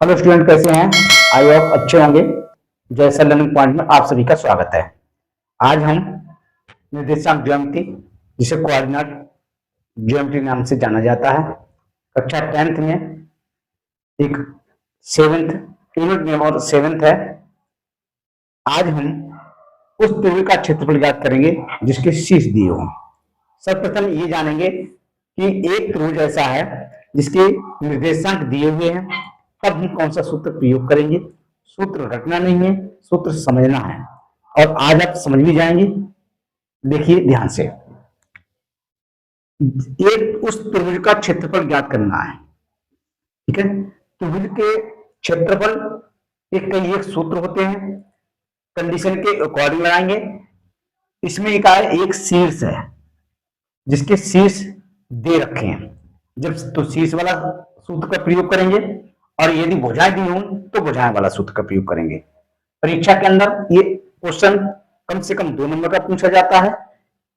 Hello student, कैसे हैं? I hope अच्छे होंगे। जैसा लर्निंग पॉइंट में आप सभी का स्वागत है। आज हम निर्देशांक ज्यामिति, जिसे कोऑर्डिनेट ज्योमेट्री नाम से जाना जाता है, कक्षा 10th में एक सेवेंथ यूनिट में और सेवेंथ है। आज हम उस त्रिभुज का क्षेत्रफल ज्ञात करेंगे जिसके शीर्ष दिए हों। सर्वप्रथम ये जानेंगे कि एक त्रिभुज ऐसा है जिसके निर्देशांक दिए हुए हैं, तब हम कौन सा सूत्र प्रयोग करेंगे। सूत्र रटना नहीं है, सूत्र समझना है, और आज आप समझ भी जाएंगे। देखिए ध्यान से, एक उस त्रिभुज का क्षेत्रफल ज्ञात करना है। ठीक है, त्रिभुज के क्षेत्रफल के कई एक सूत्र होते हैं, कंडीशन के अकॉर्डिंग लगाएंगे। इसमें एक आए, एक शीर्ष है जिसके शीर्ष दे रखे हैं, जब तो शीर्ष वाला सूत्र का प्रयोग करेंगे, और यदि भुजाएं दी हों तो भुजाएं वाला सूत्र का प्रयोग करेंगे। परीक्षा के अंदर ये क्वेश्चन कम से कम 2 नंबर का पूछा जाता है,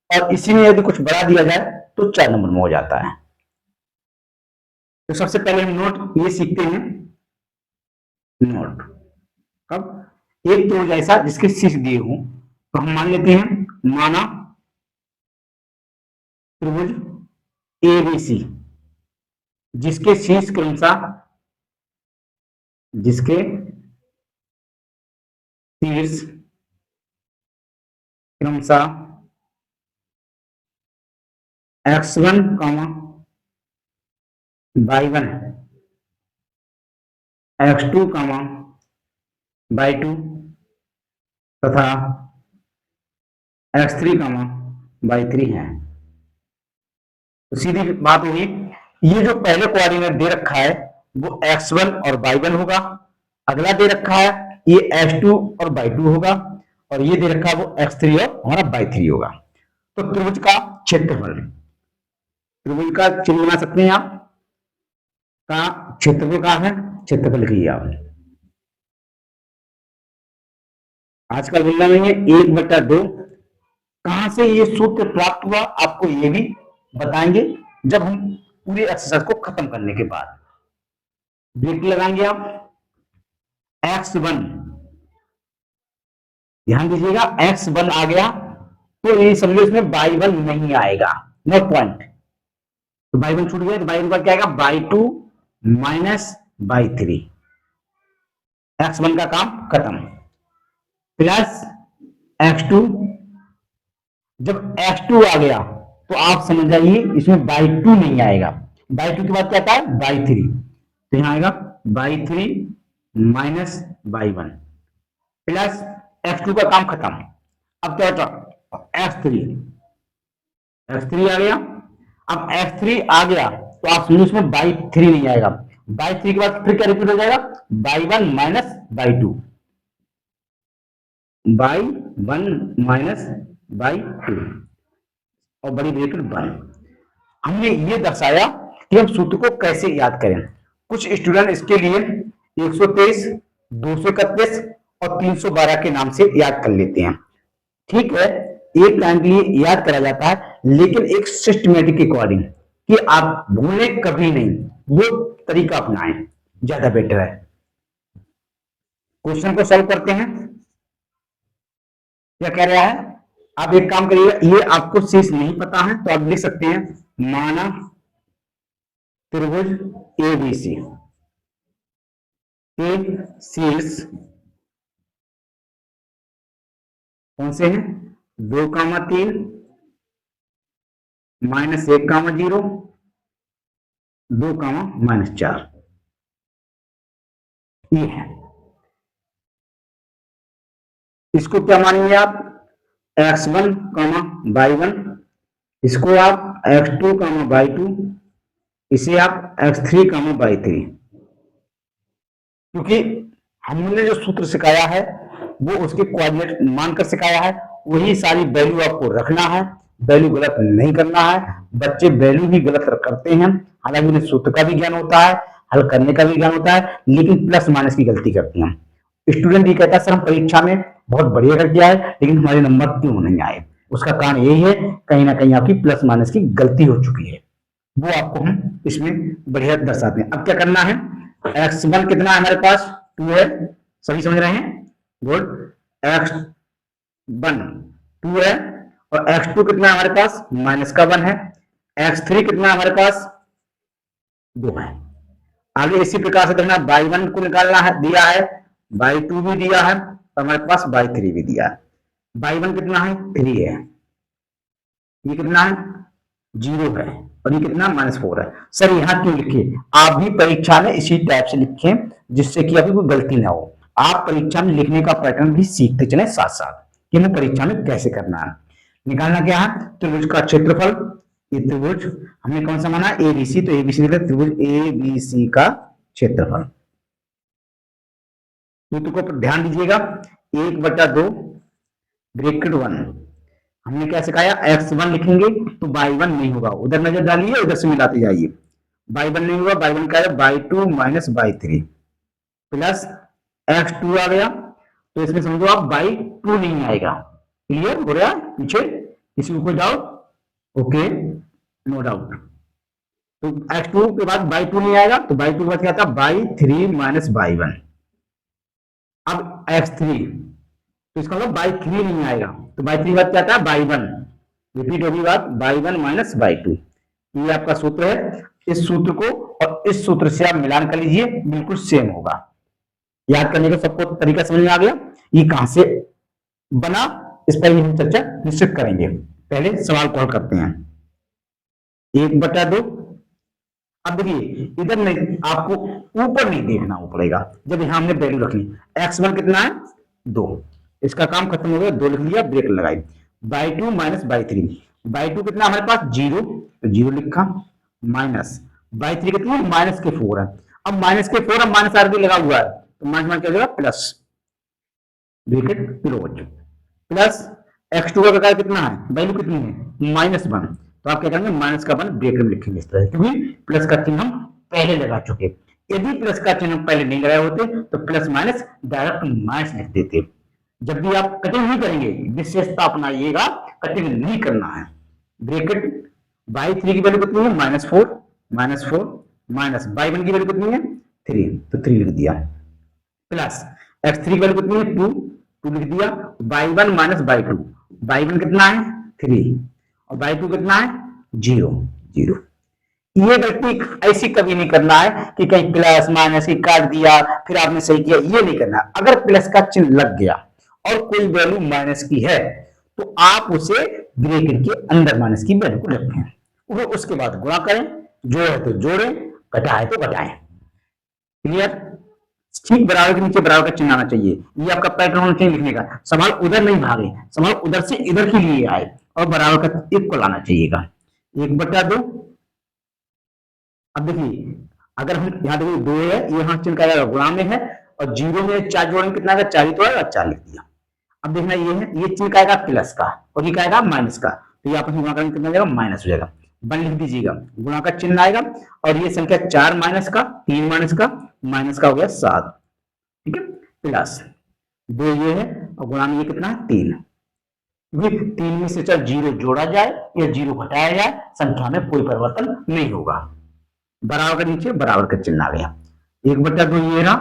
और इसी में यदि कुछ बढ़ा दिया जाए तो 4 नंबर में हो जाता है। तो सबसे पहले हम नोट ये सीखते हैं। नोट कब एक त्रिभुज ऐसा जिसके शीर्ष दिए हों, तो हम मान लेते हैं, माना त्रिभुज एबीसी जिसके शीर्ष क्रमशः x1, y1, x2, y2 तथा x3, y3 है। तो सीधी बात होगी, ये जो पहले कोऑर्डिनेट दे रखा है वो x1 और y1 होगा, अगला दे रखा है ये x2 और y2 होगा, और ये दे रखा है वो x3 और हमारा y3 होगा। तो त्रिभुज का क्षेत्रफल, त्रिभुज का चिन्ह बना सकते हैं आप, का क्षेत्रफल का है, क्षेत्रफल लिखिए आप। आजकल बोलना नहीं है 1/2। कहां से ये सूत्र प्राप्त हुआ आपको ये भी बताएंगे जब हम पूरे एक्सरसाइज को खत्म करने के बाद। ब्रेक लगाएंगे आप। x1, ध्यान दीजिएगा, x1 आ गया तो ये समझो इसमें y1 नहीं आएगा, नो पॉइंट। तो y1 छूट गया, तो y1 का क्या आएगा, y2 माइनस y3। x1 का काम खत्म। प्लस x2, जब x2 आ गया तो आप समझ जाइए इसमें y2 नहीं आएगा। y2 के बाद क्या आता है, y3, तो यहां आएगा y3 minus y1 plus x2 का काम खत्म। अब क्या होता है, x3 आ गया। अब x3 आ गया तो आप समझो इसमें y3 नहीं आएगा। y3 के बाद फिर क्या रिपीट हो जाएगा, y1 minus y2, y1 minus y2 और बड़ी ब्रैकेट 1। हमने ये दर्शाया कि हम सूत्र को कैसे याद करें। कुछ स्टूडेंट इसके लिए 123, 231 और 312 के नाम से याद कर लेते हैं। ठीक है, एक लाइन के लिए याद करा जाता है, लेकिन एक सिस्टमेटिक के अकॉर्डिंग, कि आप भूलें कभी नहीं, वो तरीका अपनाएं, ज्यादा बेटर है। क्वेश्चन को सॉल्व करते हैं। क्या कह रहा है, आप एक काम करिएगा, ये आपको शीर्ष नहीं पता है तो आप लिख सकते हैं, माना त्रिभुज एबीसी के शीर्ष कौन से हैं, 2, 3, -1, 0, 2, -4, ये है। इसको क्या मानेंगे आप, x1, y1, इसको आप x2, y2, इसे आप x3, y3। क्योंकि हमने जो सूत्र सिखाया है वो उसके कोऑर्डिनेट मानकर सिखाया है, वही सारी वैल्यू आपको रखना है, वैल्यू गलत नहीं करना है। बच्चे वैल्यू ही गलत करते हैं, हालांकि उन्हें सूत्र का भी ज्ञान होता है, हल करने का भी ज्ञान होता है, लेकिन प्लस माइनस की गलती करते हैं। स्टूडेंट ये कहता है सर हम परीक्षा में बहुत बढ़िया करके आए लेकिन हमारे नंबर क्यों नहीं आए। उसका कारण यही है, कहीं ना कहीं आपकी प्लस माइनस की गलती हो चुकी है, वो आपको हम इसमें बढ़िया दर्शाते हैं। अब क्या करना है, x1 कितना है हमारे पास 2 है, सभी समझ रहे हैं, गुड। x1 2 है और x2 कितना है हमारे पास माइनस का 1 है, x3 कितना है हमारे पास 2 है। आगे इसी प्रकार से देखना y1 को निकालना है, दिया है, y2 भी दिया है और हमारे पास y3 भी दिया है। y1 कितना है 3 है, ये कितना है 0 है और ये कितना -4 है। सर यहाँ क्यों लिखे, आप भी परीक्षा में इसी टाइप से लिखें जिससे कि अभी कोई गलती ना हो। आप परीक्षा में लिखने का पैटर्न भी सीखते चले साथ साथ कि हमें परीक्षा में कैसे करना है। निकालना क्या है, त्रिभुज का क्षेत्रफल, ये त्रिभुज हमने कौन सा माना एबीसी, तो एबीसी त्रिभुज एबीसी का क्षेत्रफल। सूत्र को ध्यान दीजिएगा, 1/2 ब्रैकेट 1, हमने क्या सिखाया x1 लिखेंगे तो y1 नहीं होगा, उधर नजर डालिए, उधर से मिलाते जाइए, y1 नहीं होगा, y1 क्या है y2 minus y3 plus x2 आ गया, तो इसमें समझो आप y2 नहीं आएगा। क्लियर हो रहा है पीछे, किसी को कोई डाउट? Okay, no doubt. तो x2 के बाद y2 नहीं आएगा, तो y2 के बाद क्या था y3 माइनस y1। अब x3, तो इसका मतलब y3 नहीं आएगा, तो y3 के बाद क्या था y1, रिपीट होगी बात y1 माइनस y2। ये आपका सूत्र है, इस सूत्र को और इस सूत्र से आप मिलान कर लीजिए, बिल्कुल सेम होगा। याद करने का सबको तरीका समझ में आ गया, ये कहां से बना इस पर हम चर्चा निश्चित करेंगे। पहले सवाल को हल करते हैं, 1/2। अब देखिए इधर नहीं, आपको ऊपर नहीं देखना पड़ेगा, जब यहां हमने वैल्यू रखनी, x1 कितना है 2, इसका काम खत्म हो गया, 2 लिख लिया, ब्रेक लगाई, y2 माइनस y3, y2 कितना हमारे पास 0, तो 0 लिखा, माइनस y3 कितना -4 है। अब -4 अब माइनस आर भी लगा हुआ है, तो माइनस क्या हो जाएगा plus, bracket close, plus x2 का प्रकार कितना है, वैल्यू कितनी है -1, तो आप क्या करेंगे माइनस का 1 ब्रैकेट में लिखेंगे इस तरह, क्योंकि प्लस का चिन्ह हम पहले लगा चुके। यदि प्लस का चिन्ह पहले नहीं लगाए होते तो प्लस माइनस डायरेक्ट माइनस लिख देते। जब भी आप कटिंग नहीं करेंगे विशेषता अपनाइएगा, कटिंग नहीं करना है। ब्रैकेट y3 की वैल्यू कितनी है -4 माइनस y1 की वैल्यू कितनी है 3, तो 3 लिख दिया, प्लस x3 की वैल्यू कितनी है 2 लिख दिया, y1 माइनस y2, y1 कितना है 3 और y2 कितना है 0। ये गलती ऐसी कभी नहीं करना है कि कहीं प्लस माइनस की काट दिया फिर आपने सही किया, ये नहीं करना। अगर प्लस का चिन्ह लग गया और कोई वैल्यू माइनस की है तो आप उसे ब्रैकेट के अंदर माइनस की वैल्यू को रखें, वो उसके बाद गुणा करें, जोड़े तो जोड़े, घटाए तो घटाएं। क्लियर? ठीक बराबर के नीचे बराबर का चिन्ह आना चाहिए, ये आपका पैटर्न होना चाहिए लिखने का। सवाल उधर नहीं भागे, सवाल उधर से इधर के लिए आए और बराबर का इक्वल आना चाहिएगा। 1/2। अब देखिए अगर हम यहाँ देखिए 2 है, यहाँ चिन्ह का गुणा में है और 0 में 4 जोड़ेंगे कितना आएगा 4 ही तो आएगा, 4 लिख दिया। अब देखना ये है, ये चिन्ह का आएगा प्लस का और ये का आएगा माइनस का, तो ये आपस में गुणा करेंगे कितना जाएगा माइनस हो जाएगा, 1 लिख दीजिएगा, गुणा का चिन्ह आएगा और ये संख्या 4 माइनस का 3 माइनस का हो गया 7, ठीक है, प्लस 2 ये है और गुणा में ये कितना है 3, 3 में से चाहे 0 जोड़ा जाए या 0 घटाया जाए संख्या में कोई परिवर्तन नहीं होगा। बराबर के नीचे बराबर का चिन्ह आ गया, 1/2 ये रहा,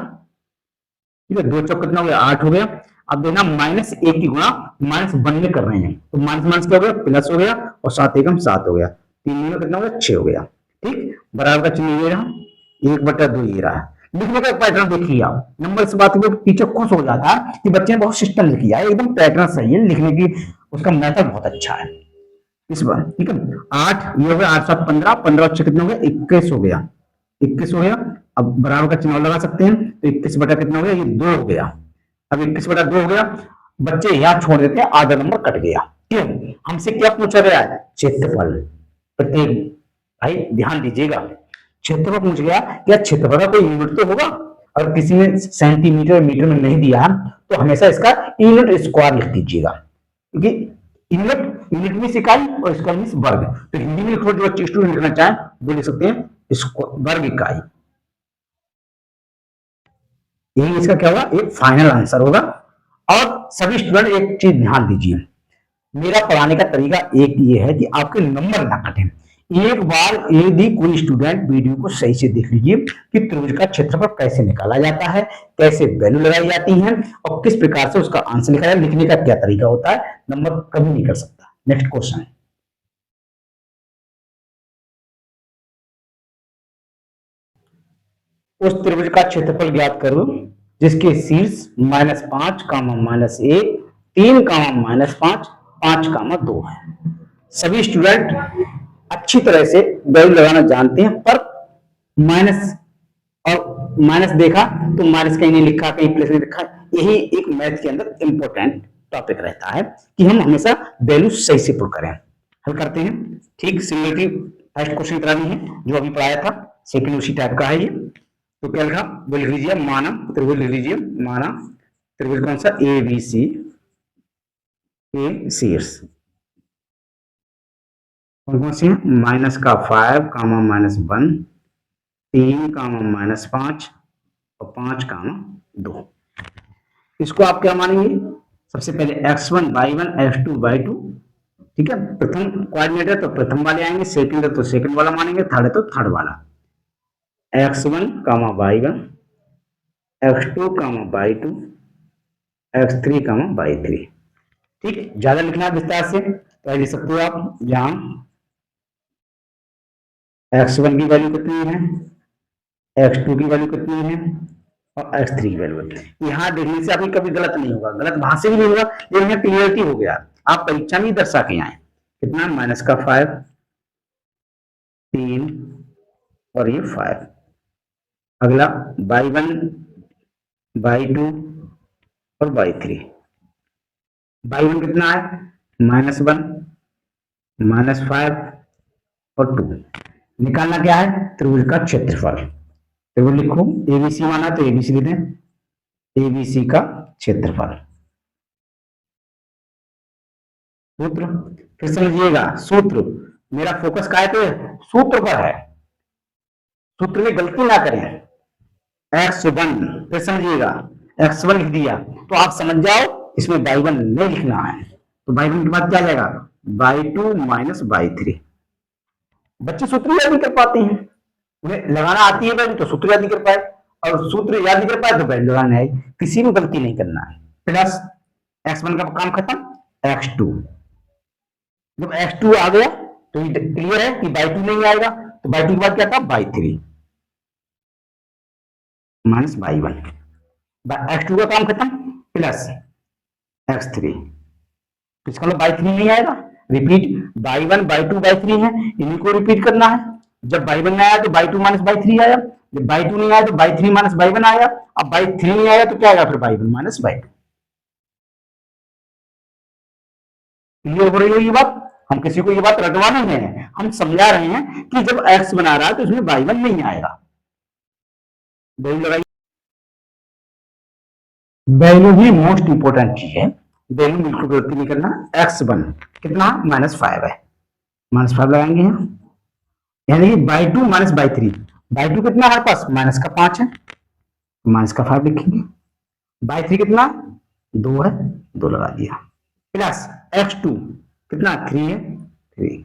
ठीक है, 2 चौक कितना हो गया 8 हो गया। अब देखना -1 की गुणा -1 में कर रहे हैं, तो माइनस क्या हो गया प्लस हो गया और 7 एकम 7 हो गया, 3 में कितना हो गया 6 हो गया, ठीक। बराबर का चिन्ह ये रहा, 1/2 ये रहा। लिखने का पैटर्न देखिए आप, नंबर इस बात पे टीचर खुश हो जाता है कि बच्चे ने बहुत सिस्टम लिख लिया है, एकदम पैटर्न सही है लिखने की, उसका मेथड बहुत अच्छा है इस बार, ठीक है। 8 ये हो गया, 8 7 15, 15 कितना हो गया 21 हो गया, 21 हो गया। अब बराबर का चिन्ह लगा सकते हैं, तो 21 बटा कितना हो गया ये 2 हो गया। अब 21/2 हो गया, बच्चे यहां छोड़ देते हैं, आधा नंबर कट गया। क्यों? हमसे क्या पूछा गया है क्षेत्रफल, प्रत्येक भाई ध्यान दीजिएगा, क्षेत्रफल पूछ गया, क्या क्षेत्रफल का कोई यूनिट तो होगा, और किसी ने सेंटीमीटर मीटर में नहीं दिया तो हमेशा इसका यूनिट स्क्वायर लिख दीजिएगा, क्योंकि यूनिट में इकाई और स्क्वायर में वर्ग, तो हिंदी में लिखो, जो बच्चे स्टूडेंट लिखना चाहें वो लिख सकते हैं वर्ग इकाई। यही इसका क्या होगा एक फाइनल आंसर होगा। और सभी स्टूडेंट एक चीज ध्यान दीजिए, मेरा पढ़ाने का तरीका एक ये है कि आपके नंबर ना कटें, एक बार यदि कोई स्टूडेंट वीडियो को सही से देख लीजिए कि त्रिभुज का क्षेत्रफल कैसे निकाला जाता है, कैसे वैल्यू लगाई जाती है और किस प्रकार से उसका आंसर लिखा जाए, लिखने का क्या तरीका होता है, नंबर कभी नहीं कर सकता। नेक्स्ट क्वेश्चन है, उस त्रिभुज का क्षेत्रफल ज्ञात करो जिसके शीर्ष -5, -1, 3, -5, 5, 2 है। सभी स्टूडेंट अच्छी तरह से वैल्यू लगाना जानते हैं, पर माइनस और माइनस देखा तो माइनस कहीं नहीं लिखा, कहीं प्लस नहीं लिखा। यही एक मैथ के अंदर इंपॉर्टेंट टॉपिक रहता है कि हम हमेशा वैल्यू सही से पुट करें। हल करते हैं। ठीक सिमिलरिटी फर्स्ट क्वेश्चन तरह नहीं है जो अभी पढ़ाया था, सेकंड उसी टाइप का है ये। तो क्या लिखा वो लिख लीजिए, माना त्रिभुज लिख लीजिए, माना त्रिभुज कौन सा, ए बी सी के शीर्ष कौन कौन सी है, -5, -1, 3, -5 और 5, 2। इसको आप क्या मानेंगे, सबसे पहले x1 y1 x2 y2, ठीक है। प्रथम कोऑर्डिनेट है तो प्रथम वाले आएंगे, सेकंड है तो सेकंड वाला मानेंगे, थर्ड है तो थर्ड वाला। x1, y1 x2, y2 x3, y3। ठीक, ज्यादा लिखना है विस्तार से तो लिख सकते हो आप, जहां x1 की वैल्यू कितनी है, x2 की वैल्यू कितनी है और x3 की वैल्यू कितनी है। यहाँ देखने से आपकी कभी गलत नहीं होगा, गलत वहां से भी नहीं होगा, लेकिन यहाँ क्लियरिटी हो गया। आप परीक्षा में दर्शा के आए कितना, -5, 3 और ये 5। अगला y1 y2 और y3। y1 कितना है, -1 -5 और 2। निकालना क्या है, त्रिभुज का क्षेत्रफल। त्रिभुज लिखो, एबीसी माना तो एबीसी लिख दें, एबीसी का क्षेत्रफल। सूत्र फिर समझिएगा, सूत्र मेरा फोकस काय पे, सूत्र पर है, सूत्र में गलती ना करें। x1 फिर समझिएगा, x1 लिख दिया तो आप समझ जाओ इसमें y1 नहीं लिखना है, तो y1 के बाद क्या जाएगा, y2 -y3। बच्चे सूत्र याद नहीं कर पाते हैं, उन्हें लगाना आती है वैल्यू तो सूत्र याद नहीं कर पाए, और सूत्र याद नहीं कर पाए तो वैल्यू लगाना है। किसी में गलती नहीं करना है। प्लस x1 का काम खत्म, x2, जब x2 आ गया तो ये क्लियर है कि y2 नहीं आएगा, तो y2 के बाद क्या था, y3 -y1, x2 का काम खत्म, प्लस x3, इसका मतलब y3 नहीं आएगा। रिपीट, y1 y2 y3 है, इन्हीं को रिपीट करना है। जब y1 नहीं आया तो y2 -y3 आया, जब y2 नहीं आया तो y3 -y1 आया, अब y3 नहीं आया तो क्या आएगा फिर, y1 -y2। क्लियर हो रही है ये बात, हम किसी को ये बात रटवा नहीं है, हम समझा रहे हैं कि जब x बना रहा है तो इसमें y1 नहीं आएगा। वैल्यू लगाइए, वैल्यू ही मोस्ट इंपोर्टेंट चीज है, वैल्यू बिल्कुल गलती नहीं करना। x1 कितना, -5 है, -5 लगाएंगे यहाँ, यानी कि y2 -y3, y2 कितना हमारे पास, -5 है, -5 लिखेंगे। y3 कितना, 2 है, 2 लगा दिया, प्लस x2 कितना, 3 है, 3,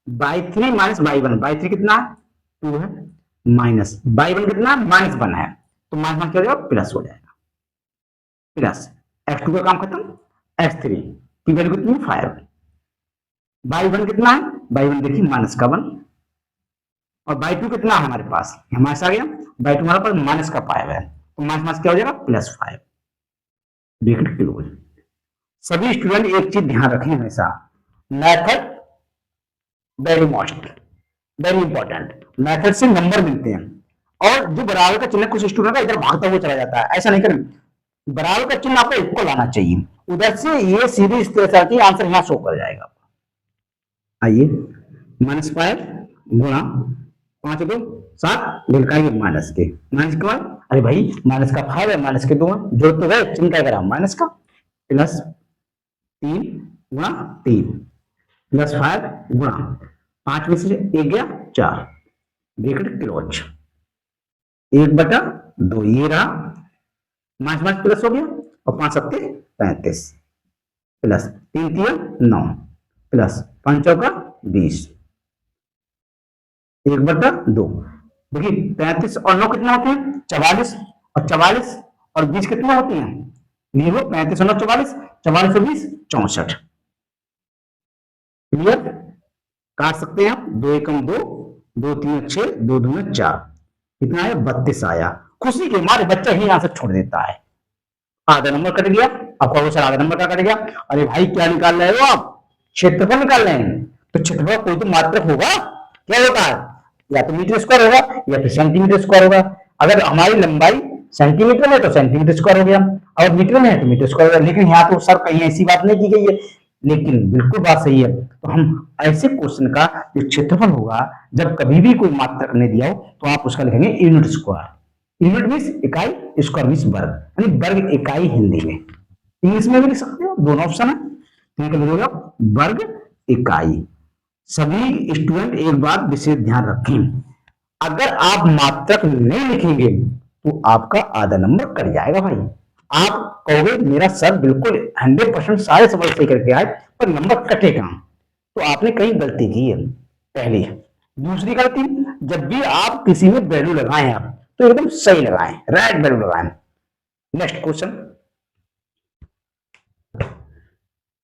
y3 -y1, y3 कितना, 2 है, माइनस y1 कितना, -1 है, तो माइनस क्या हो जाएगा, प्लस हो जाएगा, प्लस x2 का काम खत्म, x3 की वैल्यू कितनी है, 5। y1 कितना है, y1 देखिए -1, और y2 कितना है हमारे पास, हमारे पास आ गया y2 हमारे पास -5 है, तो माइनस क्या हो जाएगा, +5। Bracket close. सभी स्टूडेंट एक चीज ध्यान रखें हमेशा, method very most very important, method से नंबर मिलते हैं। और जो बराबर का चिन्ह कुछ स्टूडेंट का इधर भागता हुआ चला जाता है, ऐसा नहीं करें, बराबर का चिन्ह आपको इक्वल आना चाहिए, उधर से ये सीधी इस तरह से आंसर यहाँ शो कर जाएगा। आइए, -5 गुणा 5, 2, 7, लिखाएंगे माइनस के, माइनस के बाद अरे भाई माइनस का 5 है, माइनस के 2 है, जोड़ तो गए, चिंता करा माइनस का, प्लस 3 गुणा 3 प्लस 5 गुणा 5 में से 1 गया 4, ब्रैकेट क्लोज, 1/2 ये रहा, 5 प्लस हो गया और 5 7 35, प्लस 3 3 9 प्लस 5 चौका 20, 1/2। देखिए 35 और 9 कितना होते हैं 44, और 44 और 20 कितना होते हैं, ये वो 35 और 9 44, 44 और 20 64। क्लियर, काट सकते हैं आप, 2 एकम 2, 2 3 6, 2 दूना 4, कितना है 32 आया। खुशी के मारे बच्चा ही आंसर छोड़ देता है। आधा नंबर कट गया, आपका क्वेश्चन आधा नंबर का कट गया। अरे भाई क्या निकाल रहे हो आप, क्षेत्रफल निकाल रहे हैं, तो क्षेत्रफल कोई तो मात्रक होगा, क्या होता है, या तो मीटर स्क्वायर होगा या फिर सेंटीमीटर स्क्वायर होगा। अगर हमारी लंबाई सेंटीमीटर में तो सेंटीमीटर स्क्वायर हो गया, और मीटर में है तो मीटर स्क्वायर हो गया। लेकिन यहाँ तो सर कहीं ऐसी बात नहीं की गई है, लेकिन बिल्कुल बात सही है। तो हम ऐसे क्वेश्चन का जो क्षेत्रफल होगा, जब कभी भी कोई मात्रक नहीं दिया हो तो आप उसका लिखेंगे यूनिट स्क्वायर। यूनिट मीन्स इकाई, स्क्वायर मीन्स वर्ग, यानी वर्ग इकाई हिंदी में। इंग्लिश में भी लिख सकते हो, दोनों ऑप्शन है। ठीक है, लिखोगे वर्ग इकाई। सभी स्टूडेंट एक बात विशेष ध्यान रखें, अगर आप मात्रक नहीं लिखेंगे तो आपका आधा नंबर कट जाएगा भाई। आप कहोगे मेरा सर बिल्कुल 100% सारे सवाल सही करके आए पर नंबर कटेगा, तो आपने कहीं गलती की है पहली। दूसरी गलती, जब भी आप किसी में वैल्यू लगाएं आप तो एकदम सही लगाएं, राइट वैल्यू लगाएं। नेक्स्ट क्वेश्चन,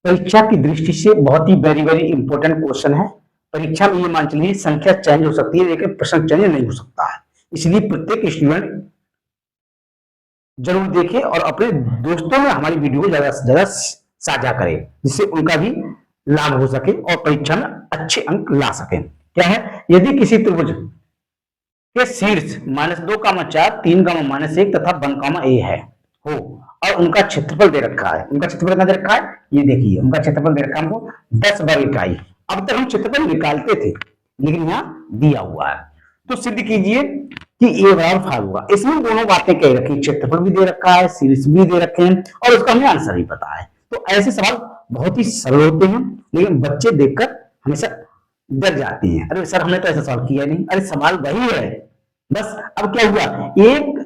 परीक्षा की दृष्टि से बहुत ही वेरी वेरी इंपॉर्टेंट क्वेश्चन है। परीक्षा में ये मान चलिए संख्या चेंज हो सकती है लेकिन प्रश्न चेंज नहीं हो सकता है, इसलिए प्रत्येक स्टूडेंट जरूर देखे और अपने दोस्तों में हमारी वीडियो को ज्यादा से ज्यादा साझा करें, जिससे उनका भी लाभ हो सके और परीक्षा में अच्छे अंक ला सके। क्या है, यदि किसी त्रिभुज के शीर्ष -2, 4, 3, -1 तथा 1, a है हो और उनका क्षेत्रफल दे रखा है, उनका क्षेत्रफल कितना दे रखा है, ये देखिए उनका क्षेत्रफल दे रखा है हमको 10 वर्ग इकाई। अब तक हम क्षेत्रफल निकालते थे लेकिन यहाँ दिया हुआ है, तो सिद्ध कीजिए कि a बराबर 5 होगा। इसमें दोनों बातें कह रखी, क्षेत्रफल भी दे रखा है, शीर्ष भी दे रखे हैं और उसका हमें आंसर भी पता है। तो ऐसे सवाल बहुत ही सरल होते हैं, लेकिन बच्चे देखकर हमेशा डर जाते हैं, अरे सर हमने तो ऐसा सवाल किया नहीं, अरे सवाल वही है बस। अब क्या हुआ, एक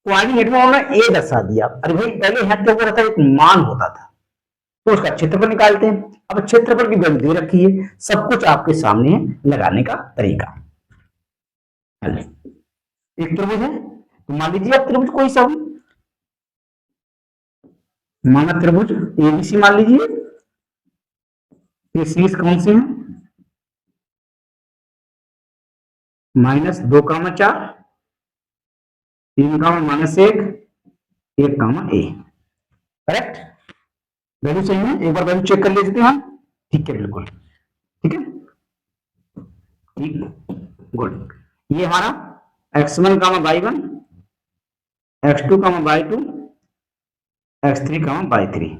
कोऑर्डिनेट में उन्होंने ए दर्शा दिया, अरे भाई पहले यहाँ क्या होता था, एक मान होता था, तो उसका क्षेत्रफल निकालते हैं। अब क्षेत्रफल की वैल्यू दे रखी है, सब कुछ आपके सामने है, लगाने का तरीका। एक त्रिभुज है, तो मान लीजिए आप त्रिभुज कोई सा भी, माना त्रिभुज एबीसी मान लीजिए, ये शीर्ष कौन से हैं, -2, 4, 3, -1, 1, a। करेक्ट, वैल्यू सही है, एक बार वैल्यू चेक कर लेते हैं। ठीक है, बिल्कुल ठीक है, ठीक, गुड। ये हमारा x1, y1, x2, y2, x3, y3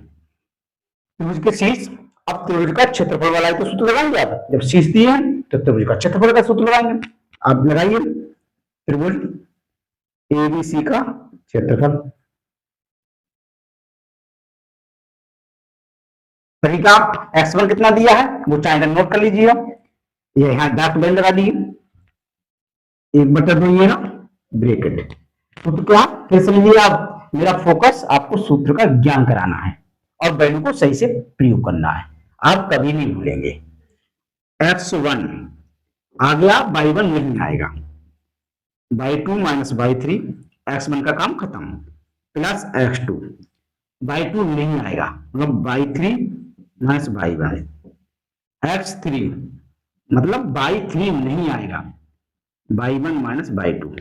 त्रिभुज के शीर्ष। अब त्रिभुज का क्षेत्रफल वाला है तो सूत्र लगाएंगे आप, जब शीर्ष दिए हैं तो त्रिभुज का क्षेत्रफल का सूत्र लगाएंगे। आप लगाइए त्रिभुज एबीसी का क्षेत्रफल। तरीका, x1 कितना दिया है वो चाहे नोट कर लीजिए, ये यहाँ डार्क लाइन लगा दिए, 1/2 ये ना ब्रैकेट। तो क्या फिर समझिए आप, मेरा फोकस आपको सूत्र का ज्ञान कराना है और वैल्यू को सही से प्रयोग करना है, आप कभी नहीं भूलेंगे। x1 आ गया, y1 नहीं आएगा, y2 - y3, x1 का काम खत्म, प्लस x2, y2 नहीं आएगा मतलब y3 - y1, x3 मतलब y3 नहीं आएगा, y1 - y2।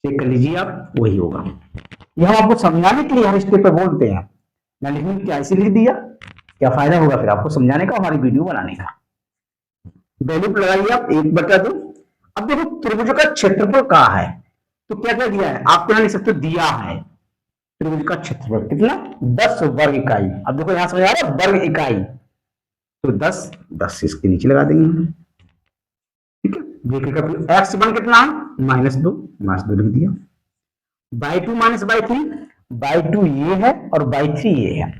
चेक कर लीजिए आप, वही होगा। यह हम आपको समझाने के लिए हर स्टेप पे बोलते हैं, मैं लिखने क्या ऐसे लिख दिया, क्या फायदा होगा फिर आपको समझाने का, हमारी वीडियो बनाने का। वैल्यू लगाइए आप 1/2। अब देखो त्रिभुज का क्षेत्रफल कहाँ है, तो क्या क्या दिया है आपको, यहाँ लिख सकते दिया है त्रिभुज का क्षेत्रफल कितना 10 वर्ग इकाई। अब देखो यहाँ समझ आ रहा है वर्ग इकाई, तो 10 इसके नीचे लगा देंगे, ठीक है। देखिएगा x1 कितना है -2, -2 लिख दिया, y2 - y3, y2 ये है और y3 ये है,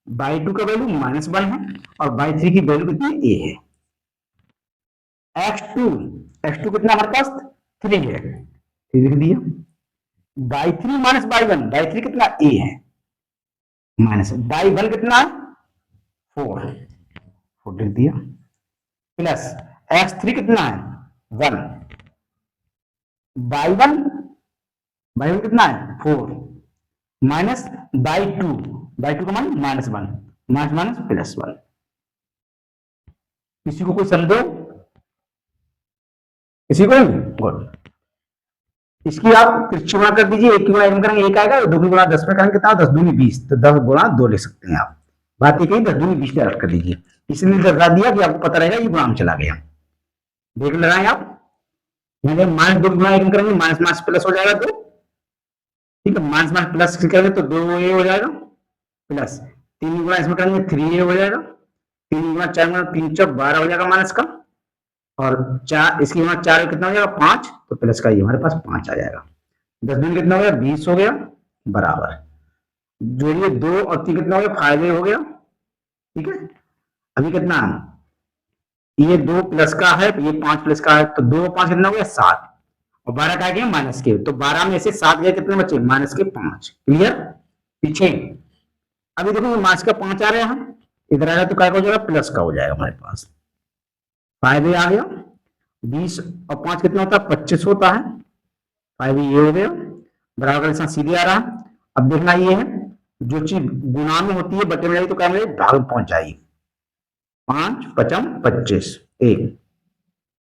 y2 का वैल्यू -1 है और y3 की वैल्यू कितनी a है। x2 कितना हमारे पास 3 है, 3 लिख दिया, y3 - y1, y3 कितना a है, माइनस y1 कितना है 4 लिख दिया, प्लस x3 कितना है 1, बाई वन कितना है 4 माइनस बाई टू का मान -1 माइनस माइनस +1। किसी को कोई संदेह, किसी को नहीं? गुड। इसकी आप तिरछी गुणा कर दीजिए, 1 की गुणा 1 में करेंगे 1 आएगा, 2 की गुणा 10 में करेंगे कितना, 10 दूनी 20, तो 10 गुणा 2 ले सकते हैं आप। बात ये कही 10 दूनी 20 कर दीजिए, इसने दर्जा दिया कि आपको पता रहेगा ये गुणा में चला गया। देख लगाए आप, -2 गुणा 1 में करेंगे माइनस माइनस प्लस हो जाएगा 2, ठीक है, माइनस माइनस प्लस करेंगे तो 2a हो जाएगा, प्लस 3 गुणा इसमें करेंगे 3a हो जाएगा, 3 गुणा 4 गुणा 3 × 12 हो जाएगा माइनस का, और 4 इसकी गुणा 4 कितना हो जाएगा 5, तो प्लस का ये हमारे पास 5 आ जाएगा। 10 दूनी कितना हो गया 20 हो गया, बराबर जोड़िए 2 और 3 कितना हो गया 5 हो गया, ठीक है। अभी कितना, ये 2 प्लस का है, ये 5 प्लस का है, तो 2 और 5 कितना हो गया 7, और 12 का गया माइनस के, तो 12 में से 7 गए कितने बचे माइनस के 5। क्लियर? पीछे अभी देखो माइनस का 5 आ रहा है, इधर आएगा तो क्या हो जाएगा प्लस का हो जाएगा हमारे पास, 5 आ गया, 20 और 5 कितना होता है 25 होता है, 5 ये हो गया, बराबर का निशान सीधे आ रहा। अब देखना ये है जो चीज गुणा में होती है बटे में जाएगी तो क्या मिलेगी भाग में पहुंच जाएगी, 5 5 25 1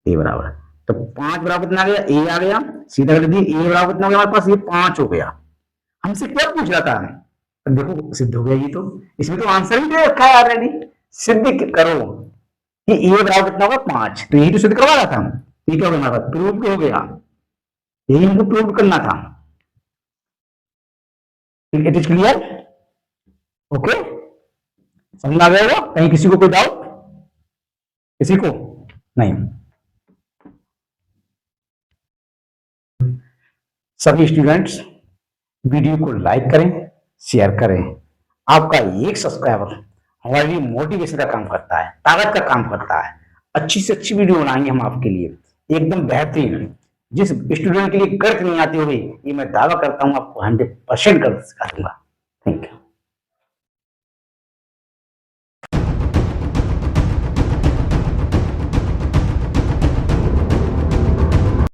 ए बराबर, तो 5 बराबर कितना आ गया ए आ गया, सीधा कर दिए ए बराबर कितना हो गया हमारे पास, ये 5 हो गया। हमसे क्या पूछ रहा था हमें, देखो सिद्ध हो गया ये, तो इसमें तो आंसर ही दे रखा है ऑलरेडी, सिद्ध करो कि ए बराबर कितना होगा 5, तो यही तो सिद्ध करवा रहा था हम, ठीक है हमारे पास प्रूफ हो गया, यही हमको प्रूव करना था। It is clear? ओके, समझ आ गया? कहीं किसी को कोई डाउट? किसी को नहीं? सभी स्टूडेंट्स वीडियो को लाइक करें, शेयर करें। आपका एक सब्सक्राइबर हमारे लिए मोटिवेशन का काम करता है, ताकत का काम करता है। अच्छी से अच्छी वीडियो बनाएंगे हम आपके लिए, एकदम बेहतरीन। जिस स्टूडेंट के लिए गणित नहीं आती होगी, ये मैं दावा करता हूं आपको 100% गणित सिखा दूंगा। Thank you.